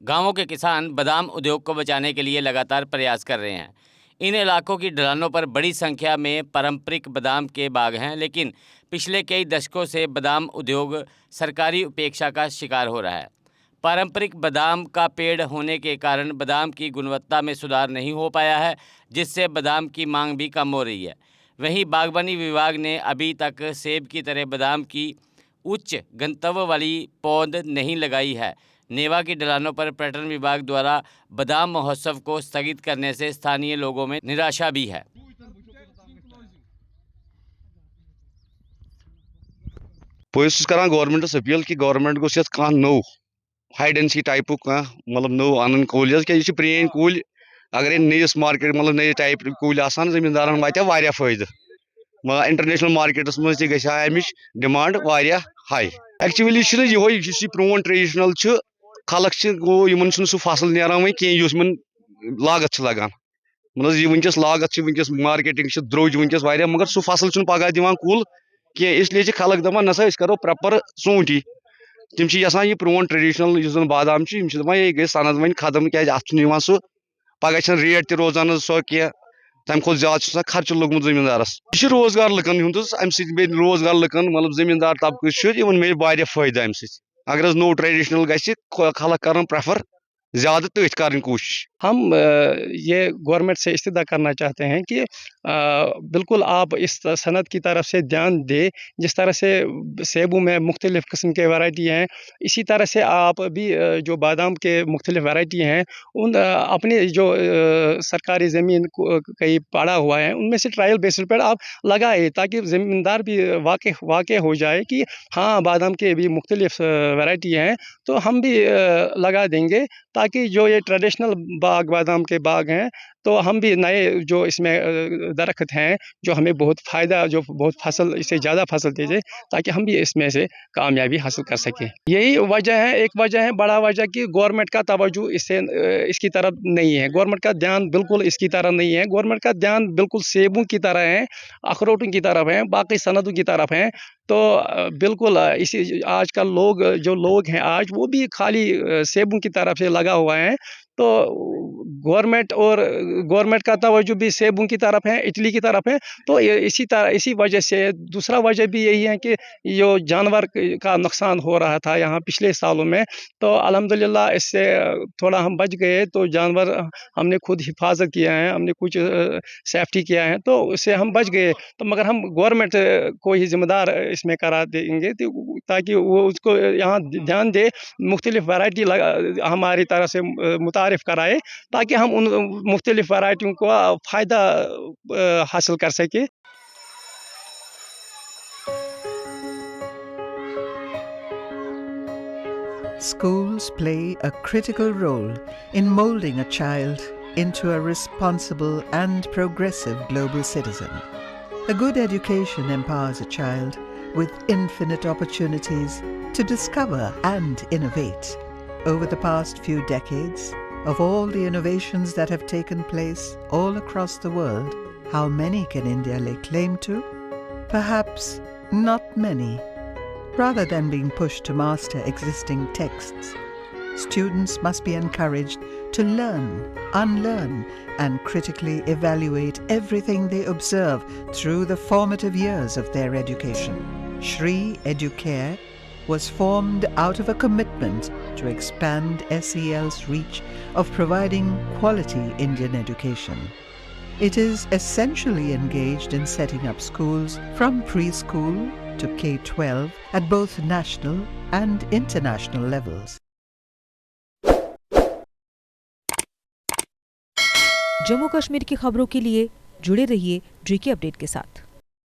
गांवों के किसान बादाम उद्योग को बचाने के लिए लगातार प्रयास कर रहे हैं। इन इलाकों की ढलानों पर बड़ी संख्या में पारंपरिक बादाम के बाग हैं, लेकिन पिछले कई दशकों से बादाम उद्योग सरकारी उपेक्षा का शिकार हो रहा है। पारंपरिक बादाम का पेड़ होने के कारण बादाम की गुणवत्ता में सुधार नहीं हो पाया है, जिससे बादाम की मांग भी कम हो रही है। वहीं बागवानी विभाग ने अभी तक सेब की तरह बादाम की उच्च गंतव्य वाली पौध नहीं लगाई है। नेवा की ढलानों पर पर्यटन विभाग द्वारा बादाम महोत्सव को स्थगित करने से स्थानीय लोगों में निराशा भी है। बस करान गवर्नमेंटस अपील कि गवर्नमेंट गोस कह नो हाई डेंसिटी टाइप मतलब नो अन कूल क्या प्रेन कूल अगर नईस मार्केट मतलब नई टाइप कूल जमींदार वात फायदे मगर इंटरनेशनल मार्केटस मज तमिच डिमांड हाई। एक्चुअली ये प्रोन ट्रेडिशनल खलक गो सह फसल नान वो कह लागत लगान मतलब वनकस लागत वनकस मार्केटिंग द्रोज वनकस मगर सह फसल पगह दिवान कुल कह इसलिए खलक दपान नसा करो प्रॉपर ूंटी तम यहां प्रोन ट्रेडिशनल बादाम दपान ये गई सनद वन खत्म क्या सह पगह रेट रोजान सो कह तम खुद ज्यादा खर्च लोगमुत जमींदारस यह रोजगार लुकन हुंद अमे रोजगार लुकन मतलब जमींदार तबका मे फायदा अमे अगर नो ट्रेडिशनल गि खलक कर प्रेफर ज्यादा तथ कर कोशिश। हम ये गवर्नमेंट से इस्तदा करना चाहते हैं कि बिल्कुल आप इस सनद की तरफ से ध्यान दें। जिस तरह से सेबों में मुख्तलिफ़ किस्म के वैरायटी हैं, इसी तरह से आप भी जो बादाम के मुख्तलिफ़ वैरायटी हैं उन अपने जो सरकारी ज़मीन कहीं पड़ा हुआ है उनमें से ट्रायल बेसिस पर आप लगाए ताकि ज़मींदार भी वाक़े हो जाए कि हाँ बादाम के भी मुख्तलिफ़ वैरायटी हैं तो हम भी लगा देंगे, ताकि जो ये ट्रेडिशनल बादाम के बाग हैं तो हम भी नए जो इसमें दरख्त हैं जो हमें बहुत फ़ायदा जो बहुत फसल इससे ज़्यादा फसल दे दे ताकि हम भी इसमें से कामयाबी हासिल कर सकें। यही वजह है, एक वजह है बड़ा वजह कि गवर्नमेंट का तवज्जो इसकी तरफ नहीं है। गवर्नमेंट का ध्यान बिल्कुल इसकी तरफ नहीं है। गवर्नमेंट का ध्यान बिल्कुल सेबों की तरह है, अखरोटों की तरफ है, बाकी सनदों की तरफ है। तो बिल्कुल इसी आजकल जो लोग हैं आज वो भी खाली सेबों की तरफ से लगा हुआ है। तो गवर्नमेंट का तवज्जो भी सेबों की तरफ है, इटली की तरफ है। तो इसी वजह से दूसरा वजह भी यही है कि जो जानवर का नुकसान हो रहा था यहाँ पिछले सालों में, तो अल्हम्दुलिल्लाह इससे थोड़ा हम बच गए। तो जानवर हमने खुद हिफाजत किया है, हमने कुछ सेफ्टी किया है तो उससे हम बच गए। तो मगर हम गवर्नमेंट को ही जिम्मेदार इसमें करा देंगे ताकि वो उसको यहाँ ध्यान दे, मुख्तलिफ वैरायटी हमारी तरह से मुतारिफ कराए ताकि हम उन मुख्तलिफ वैरायटियों को फ़ायदा हासिल कर सके। Schools play a critical role in molding a child into a responsible and progressive global citizen. A good education empowers a child with infinite opportunities to discover and innovate. Over the past few decades, of all the innovations that have taken place all across the world, how many can India lay claim to? Perhaps not many. Rather than being pushed to master existing texts, students must be encouraged to learn, unlearn, and critically evaluate everything they observe through the formative years of their education. Shri Educare was formed out of a commitment to expand SEL's reach of providing quality Indian education. It is essentially engaged in setting up schools from preschool to K-12 at both national and international levels. Jammu Kashmir की खबरों के लिए जुड़े रहिए GK update के साथ।